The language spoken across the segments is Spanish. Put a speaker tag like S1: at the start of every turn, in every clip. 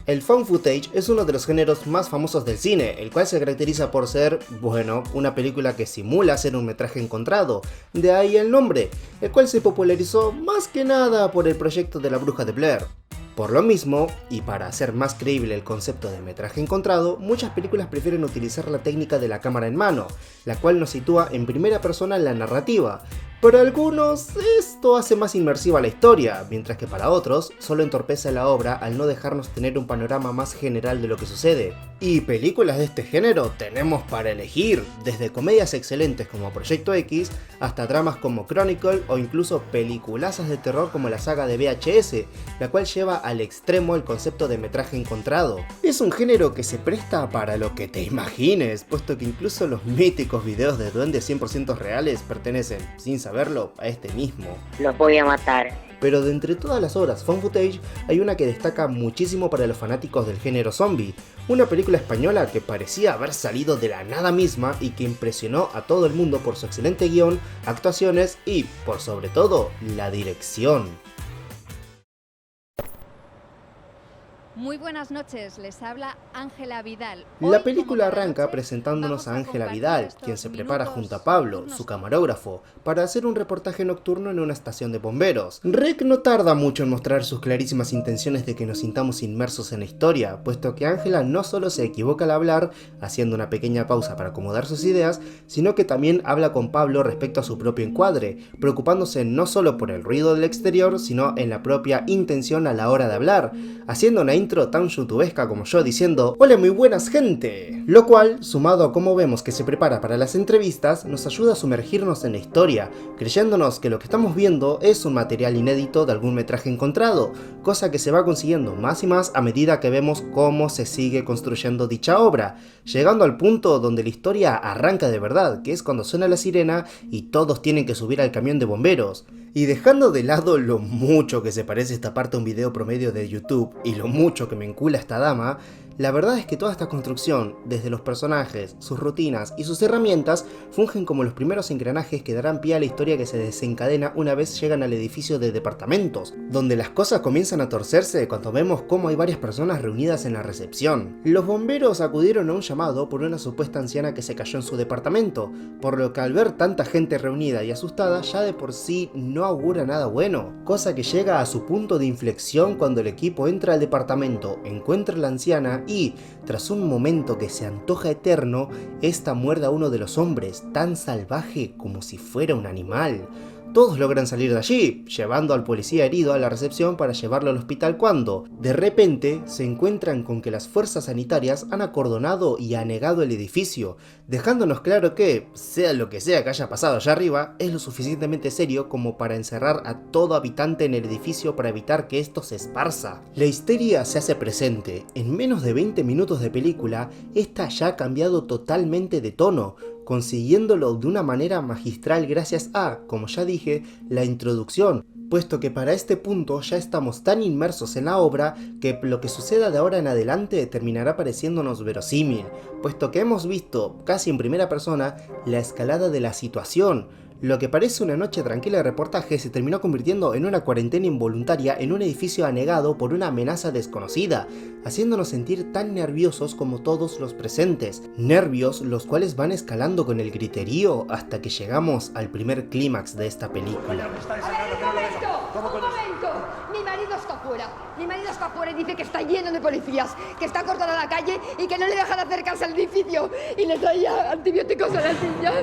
S1: El found footage es uno de los géneros más famosos del cine, el cual se caracteriza por ser, bueno, una película que simula ser un metraje encontrado, de ahí el nombre, el cual se popularizó más que nada por el proyecto de la Bruja de Blair. Por lo mismo, y para hacer más creíble el concepto de metraje encontrado, muchas películas prefieren utilizar la técnica de la cámara en mano, la cual nos sitúa en primera persona en la narrativa. Para algunos, esto hace más inmersiva la historia, mientras que para otros, solo entorpece la obra al no dejarnos tener un panorama más general de lo que sucede. Y películas de este género tenemos para elegir, desde comedias excelentes como Proyecto X, hasta dramas como Chronicle o incluso peliculazas de terror como la saga de VHS, la cual lleva al extremo el concepto de metraje encontrado. Es un género que se presta para lo que te imagines, puesto que incluso los míticos videos de duendes 100% reales pertenecen, sin saberlo, a este mismo.
S2: Los voy a matar.
S1: Pero de entre todas las obras found footage, hay una que destaca muchísimo para los fanáticos del género zombie, una película española que parecía haber salido de la nada misma y que impresionó a todo el mundo por su excelente guión, actuaciones y, por sobre todo, la dirección.
S3: Muy buenas noches, les habla Ángela Vidal.
S1: La película arranca presentándonos a Ángela Vidal, quien se prepara junto a Pablo, su camarógrafo, para hacer un reportaje nocturno en una estación de bomberos. Rec no tarda mucho en mostrar sus clarísimas intenciones de que nos sintamos inmersos en la historia, puesto que Ángela no solo se equivoca al hablar, haciendo una pequeña pausa para acomodar sus ideas, sino que también habla con Pablo respecto a su propio encuadre, preocupándose no solo por el ruido del exterior, sino en la propia intención a la hora de hablar, haciendo una intro tan youtubesca como yo diciendo "Hola muy buenas gente", lo cual, sumado a cómo vemos que se prepara para las entrevistas, nos ayuda a sumergirnos en la historia, creyéndonos que lo que estamos viendo es un material inédito de algún metraje encontrado, cosa que se va consiguiendo más y más a medida que vemos cómo se sigue construyendo dicha obra, llegando al punto donde la historia arranca de verdad, que es cuando suena la sirena y todos tienen que subir al camión de bomberos. Y dejando de lado lo mucho que se parece esta parte a un video promedio de YouTube y lo mucho que me encula esta dama, la verdad es que toda esta construcción, desde los personajes, sus rutinas y sus herramientas, fungen como los primeros engranajes que darán pie a la historia que se desencadena una vez llegan al edificio de departamentos, donde las cosas comienzan a torcerse cuando vemos cómo hay varias personas reunidas en la recepción. Los bomberos acudieron a un llamado por una supuesta anciana que se cayó en su departamento, por lo que al ver tanta gente reunida y asustada ya de por sí no augura nada bueno, cosa que llega a su punto de inflexión cuando el equipo entra al departamento, encuentra a la anciana y, tras un momento que se antoja eterno, esta muerde a uno de los hombres, tan salvaje como si fuera un animal. Todos logran salir de allí, llevando al policía herido a la recepción para llevarlo al hospital cuando, de repente, se encuentran con que las fuerzas sanitarias han acordonado y anegado el edificio, dejándonos claro que, sea lo que sea que haya pasado allá arriba, es lo suficientemente serio como para encerrar a todo habitante en el edificio para evitar que esto se esparza. La histeria se hace presente. En menos de 20 minutos de película, esta ya ha cambiado totalmente de tono, consiguiéndolo de una manera magistral gracias a, como ya dije, la introducción, puesto que para este punto ya estamos tan inmersos en la obra que lo que suceda de ahora en adelante terminará pareciéndonos verosímil, puesto que hemos visto, casi en primera persona, la escalada de la situación. Lo que parece una noche tranquila de reportaje se terminó convirtiendo en una cuarentena involuntaria en un edificio anegado por una amenaza desconocida, haciéndonos sentir tan nerviosos como todos los presentes, nervios los cuales van escalando con el griterío hasta que llegamos al primer clímax de esta película.
S4: ¡Un momento! Mi marido está fuera y dice que está lleno de policías, que está cortada la calle y que no le dejan acercarse al edificio y le traía antibióticos a la niña.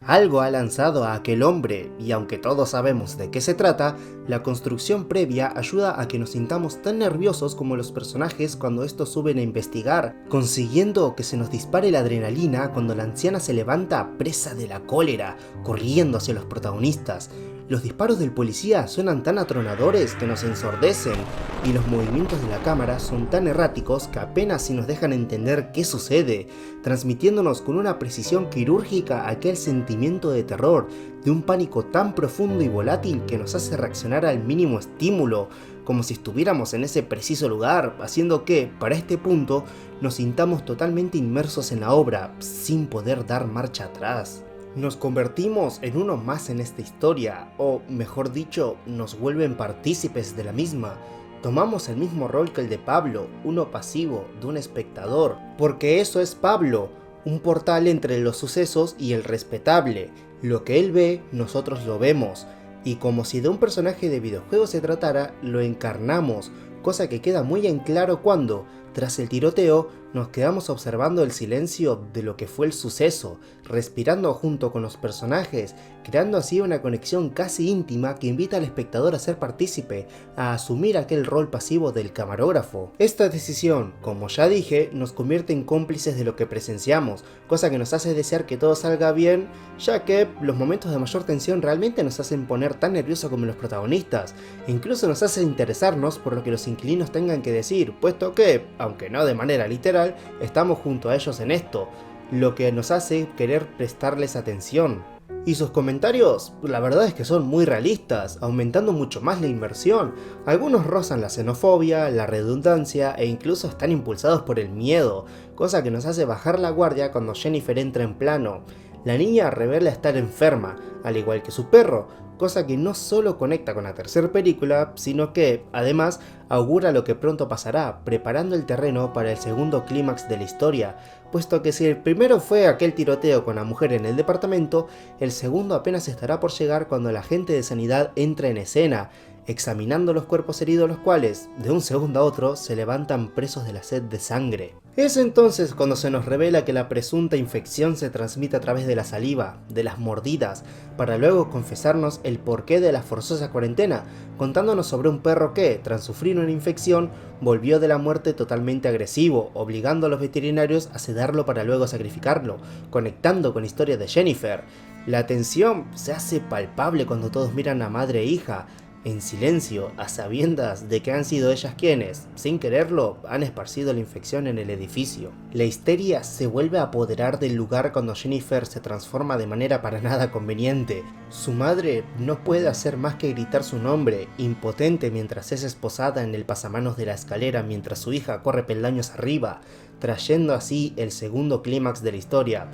S1: Algo ha lanzado a aquel hombre, y aunque todos sabemos de qué se trata, la construcción previa ayuda a que nos sintamos tan nerviosos como los personajes cuando estos suben a investigar, consiguiendo que se nos dispare la adrenalina cuando la anciana se levanta presa de la cólera, corriendo hacia los protagonistas. Los disparos del policía suenan tan atronadores que nos ensordecen, y los movimientos de la cámara son tan erráticos que apenas si nos dejan entender qué sucede, transmitiéndonos con una precisión quirúrgica aquel sentimiento de terror, de un pánico tan profundo y volátil que nos hace reaccionar al mínimo estímulo, como si estuviéramos en ese preciso lugar, haciendo que, para este punto, nos sintamos totalmente inmersos en la obra, sin poder dar marcha atrás. Nos convertimos en uno más en esta historia, o mejor dicho, nos vuelven partícipes de la misma. Tomamos el mismo rol que el de Pablo, uno pasivo, de un espectador, porque eso es Pablo, un portal entre los sucesos y el respetable. Lo que él ve, nosotros lo vemos, y como si de un personaje de videojuego se tratara, lo encarnamos, cosa que queda muy en claro cuando, tras el tiroteo, nos quedamos observando el silencio de lo que fue el suceso, respirando junto con los personajes, creando así una conexión casi íntima que invita al espectador a ser partícipe, a asumir aquel rol pasivo del camarógrafo. Esta decisión, como ya dije, nos convierte en cómplices de lo que presenciamos, cosa que nos hace desear que todo salga bien, ya que los momentos de mayor tensión realmente nos hacen poner tan nerviosos como los protagonistas, e incluso nos hace interesarnos por lo que los inquilinos tengan que decir, puesto que, aunque no de manera literal, estamos junto a ellos en esto, lo que nos hace querer prestarles atención. Y sus comentarios, la verdad es que son muy realistas, aumentando mucho más la inmersión. Algunos rozan la xenofobia, la redundancia e incluso están impulsados por el miedo, cosa que nos hace bajar la guardia cuando Jennifer entra en plano. La niña revela estar enferma, al igual que su perro, cosa que no solo conecta con la tercera película, sino que, además, augura lo que pronto pasará, preparando el terreno para el segundo clímax de la historia, puesto que si el primero fue aquel tiroteo con la mujer en el departamento, el segundo apenas estará por llegar cuando el agente de sanidad entra en escena, examinando los cuerpos heridos, los cuales, de un segundo a otro, se levantan presos de la sed de sangre. Es entonces cuando se nos revela que la presunta infección se transmite a través de la saliva, de las mordidas, para luego confesarnos el porqué de la forzosa cuarentena, contándonos sobre un perro que, tras sufrir una infección, volvió de la muerte totalmente agresivo, obligando a los veterinarios a sedarlo para luego sacrificarlo, conectando con la historia de Jennifer. La tensión se hace palpable cuando todos miran a madre e hija, en silencio, a sabiendas de que han sido ellas quienes, sin quererlo, han esparcido la infección en el edificio. La histeria se vuelve a apoderar del lugar cuando Jennifer se transforma de manera para nada conveniente. Su madre no puede hacer más que gritar su nombre, impotente mientras es esposada en el pasamanos de la escalera mientras su hija corre peldaños arriba, trayendo así el segundo clímax de la historia.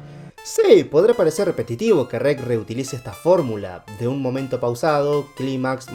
S1: Sí, podrá parecer repetitivo que Rec reutilice esta fórmula de un momento pausado, clímax,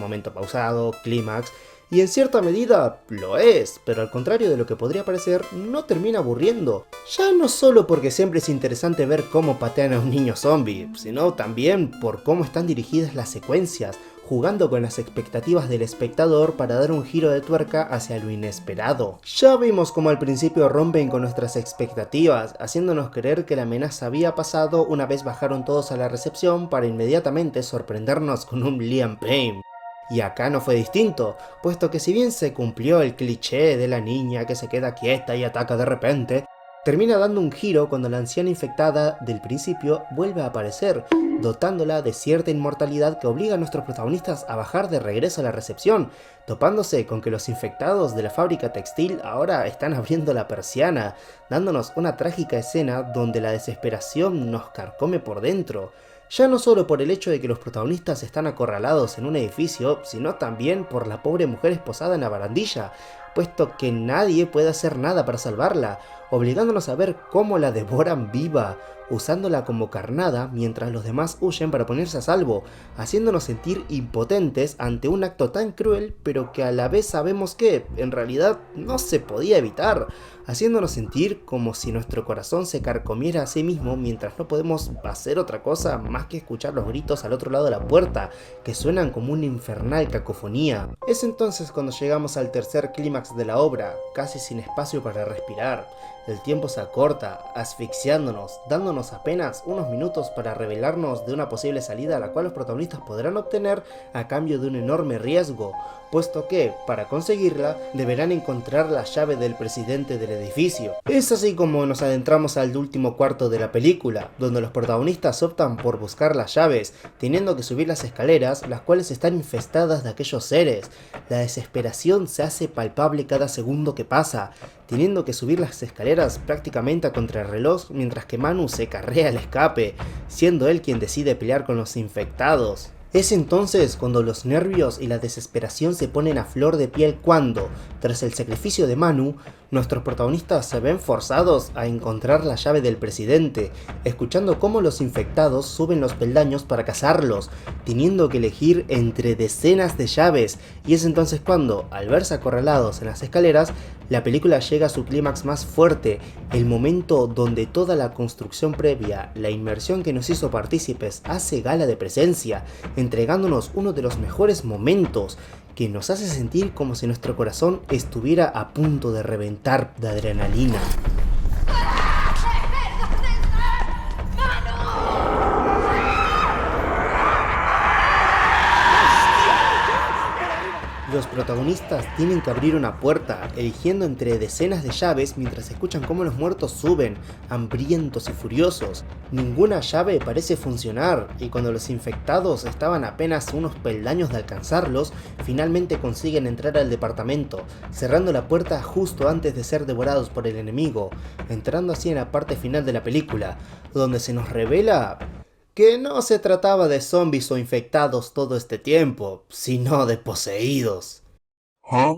S1: y en cierta medida lo es, pero al contrario de lo que podría parecer, no termina aburriendo. Ya no solo porque siempre es interesante ver cómo patean a un niño zombie, sino también por cómo están dirigidas las secuencias, jugando con las expectativas del espectador para dar un giro de tuerca hacia lo inesperado. Ya vimos como al principio rompen con nuestras expectativas, haciéndonos creer que la amenaza había pasado una vez bajaron todos a la recepción para inmediatamente sorprendernos con un Liam Payne. Y acá no fue distinto, puesto que si bien se cumplió el cliché de la niña que se queda quieta y ataca de repente, termina dando un giro cuando la anciana infectada del principio vuelve a aparecer, dotándola de cierta inmortalidad que obliga a nuestros protagonistas a bajar de regreso a la recepción, topándose con que los infectados de la fábrica textil ahora están abriendo la persiana, dándonos una trágica escena donde la desesperación nos carcome por dentro. Ya no solo por el hecho de que los protagonistas están acorralados en un edificio, sino también por la pobre mujer esposada en la barandilla, puesto que nadie puede hacer nada para salvarla, obligándonos a ver cómo la devoran viva, usándola como carnada mientras los demás huyen para ponerse a salvo, haciéndonos sentir impotentes ante un acto tan cruel, pero que a la vez sabemos que, en realidad, no se podía evitar, haciéndonos sentir como si nuestro corazón se carcomiera a sí mismo mientras no podemos hacer otra cosa más que escuchar los gritos al otro lado de la puerta, que suenan como una infernal cacofonía. Es entonces cuando llegamos al tercer clímax de la obra, casi sin espacio para respirar. El tiempo se acorta, asfixiándonos, dándonos apenas unos minutos para revelarnos de una posible salida a la cual los protagonistas podrán obtener a cambio de un enorme riesgo, puesto que, para conseguirla, deberán encontrar la llave del presidente del edificio. Es así como nos adentramos al último cuarto de la película, donde los protagonistas optan por buscar las llaves, teniendo que subir las escaleras, las cuales están infestadas de aquellos seres. La desesperación se hace palpable cada segundo que pasa, teniendo que subir las escaleras prácticamente a contrarreloj mientras que Manu se carrea el escape, siendo él quien decide pelear con los infectados. Es entonces cuando los nervios y la desesperación se ponen a flor de piel cuando, tras el sacrificio de Manu, nuestros protagonistas se ven forzados a encontrar la llave del presidente, escuchando cómo los infectados suben los peldaños para cazarlos, teniendo que elegir entre decenas de llaves, y es entonces cuando, al verse acorralados en las escaleras, la película llega a su clímax más fuerte, el momento donde toda la construcción previa, la inmersión que nos hizo partícipes, hace gala de presencia, entregándonos uno de los mejores momentos, que nos hace sentir como si nuestro corazón estuviera a punto de reventar de adrenalina. Los protagonistas tienen que abrir una puerta, eligiendo entre decenas de llaves mientras escuchan cómo los muertos suben, hambrientos y furiosos. Ninguna llave parece funcionar, y cuando los infectados estaban apenas unos peldaños de alcanzarlos, finalmente consiguen entrar al departamento, cerrando la puerta justo antes de ser devorados por el enemigo, entrando así en la parte final de la película, donde se nos revela que no se trataba de zombies o infectados todo este tiempo, sino de poseídos.
S2: ¿Ah?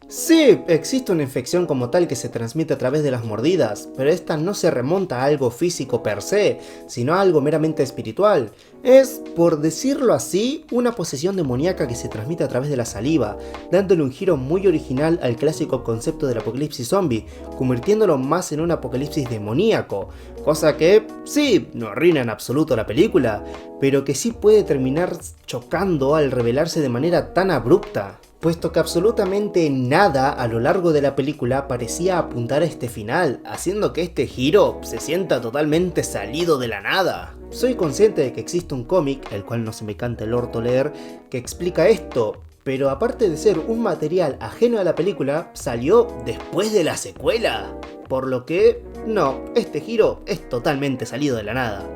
S1: Sí, existe una infección como tal que se transmite a través de las mordidas, pero esta no se remonta a algo físico per se, sino a algo meramente espiritual. Es, por decirlo así, una posesión demoníaca que se transmite a través de la saliva, dándole un giro muy original al clásico concepto del apocalipsis zombie, convirtiéndolo más en un apocalipsis demoníaco, cosa que, sí, no arruina en absoluto la película, pero que sí puede terminar chocando al revelarse de manera tan abrupta, puesto que absolutamente nada a lo largo de la película parecía apuntar a este final, haciendo que este giro se sienta totalmente salido de la nada. Soy consciente de que existe un cómic, el cual no se me canta el orto leer, que explica esto, pero aparte de ser un material ajeno a la película, salió después de la secuela. Por lo que, no, este giro es totalmente salido de la nada.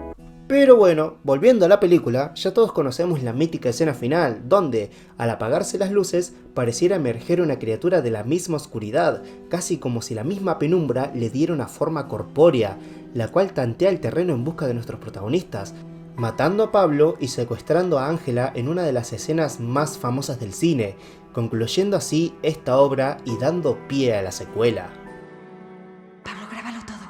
S1: Pero bueno, volviendo a la película, ya todos conocemos la mítica escena final, donde, al apagarse las luces, pareciera emerger una criatura de la misma oscuridad, casi como si la misma penumbra le diera una forma corpórea, la cual tantea el terreno en busca de nuestros protagonistas, matando a Pablo y secuestrando a Ángela en una de las escenas más famosas del cine, concluyendo así esta obra y dando pie a la secuela.
S4: Pablo, grábalo todo.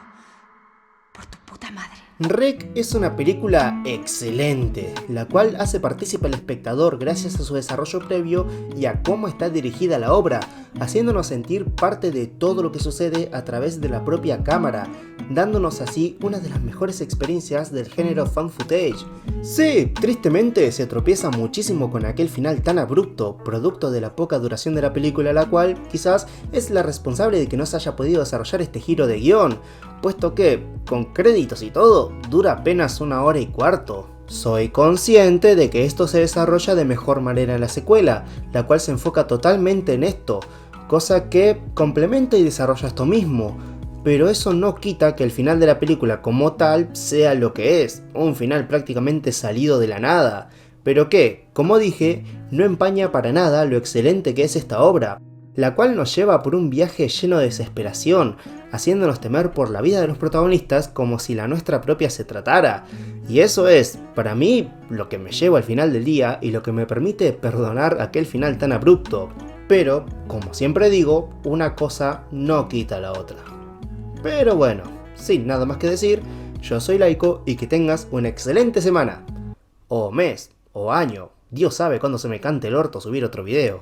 S4: Por tu puta madre.
S1: REC es una película excelente, la cual hace partícipe al espectador gracias a su desarrollo previo y a cómo está dirigida la obra, haciéndonos sentir parte de todo lo que sucede a través de la propia cámara, dándonos así una de las mejores experiencias del género found footage. Sí, tristemente se tropieza muchísimo con aquel final tan abrupto, producto de la poca duración de la película, la cual quizás es la responsable de que no se haya podido desarrollar este giro de guión, puesto que, con créditos y todo, dura apenas 1 hora y cuarto. Soy consciente de que esto se desarrolla de mejor manera en la secuela, la cual se enfoca totalmente en esto, cosa que complementa y desarrolla esto mismo, pero eso no quita que el final de la película como tal sea lo que es, un final prácticamente salido de la nada, pero que, como dije, no empaña para nada lo excelente que es esta obra, la cual nos lleva por un viaje lleno de desesperación, haciéndonos temer por la vida de los protagonistas como si la nuestra propia se tratara. Y eso es, para mí, lo que me lleva al final del día y lo que me permite perdonar aquel final tan abrupto. Pero, como siempre digo, una cosa no quita la otra. Pero bueno, sin nada más que decir, yo soy Laiko y que tengas una excelente semana. O mes, o año, Dios sabe cuándo se me cante el orto subir otro video.